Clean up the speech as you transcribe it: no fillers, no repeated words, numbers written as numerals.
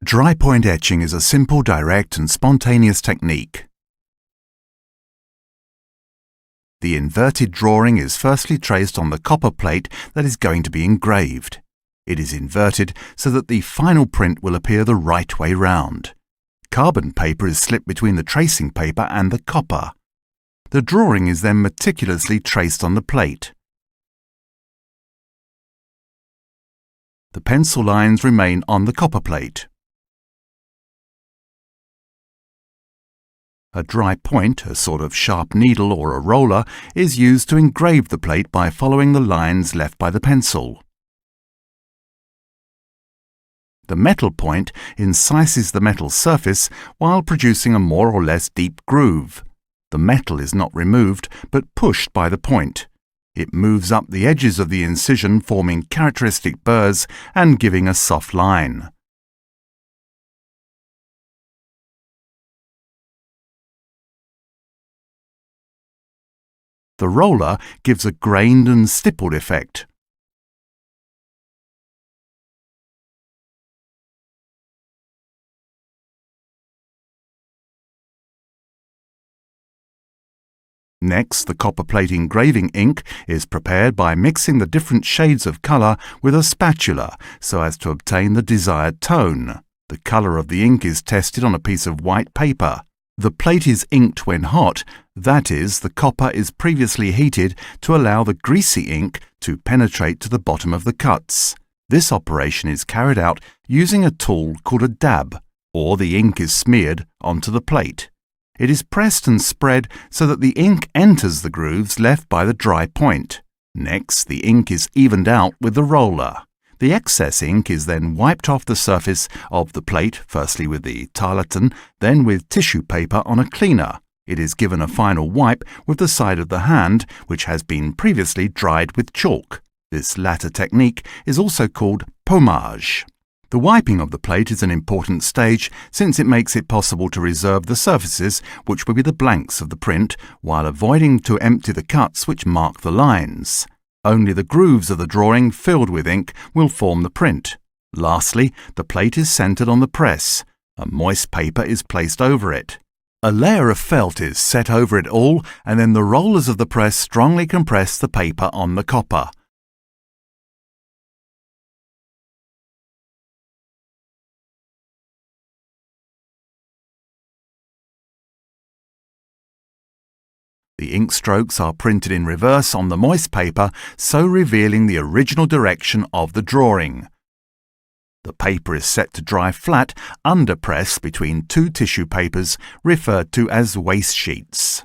Dry point etching is a simple, direct and spontaneous technique. The inverted drawing is firstly traced on the copper plate that is going to be engraved. It is inverted so that the final print will appear the right way round. Carbon paper is slipped between the tracing paper and the copper. The drawing is then meticulously traced on the plate. The pencil lines remain on the copper plate. A dry point, a sort of sharp needle or a roller, is used to engrave the plate by following the lines left by the pencil. The metal point incises the metal surface while producing a more or less deep groove. The metal is not removed but pushed by the point. It moves up the edges of the incision, forming characteristic burrs and giving a soft line. The roller gives a grained and stippled effect. Next, the copper plate engraving ink is prepared by mixing the different shades of colour with a spatula so as to obtain the desired tone. The colour of the ink is tested on a piece of white paper. The plate is inked when hot, that is, the copper is previously heated to allow the greasy ink to penetrate to the bottom of the cuts. This operation is carried out using a tool called a dab, or the ink is smeared onto the plate. It is pressed and spread so that the ink enters the grooves left by the dry point. Next, the ink is evened out with the roller. The excess ink is then wiped off the surface of the plate, firstly with the tarlatan, then with tissue paper on a cleaner. It is given a final wipe with the side of the hand, which has been previously dried with chalk. This latter technique is also called pommage. The wiping of the plate is an important stage since it makes it possible to reserve the surfaces, which will be the blanks of the print, while avoiding to empty the cuts which mark the lines. Only the grooves of the drawing filled with ink will form the print. Lastly, the plate is centered on the press. A moist paper is placed over it. A layer of felt is set over it all, and then the rollers of the press strongly compress the paper on the copper. The ink strokes are printed in reverse on the moist paper, so revealing the original direction of the drawing. The paper is set to dry flat under press between two tissue papers referred to as waste sheets.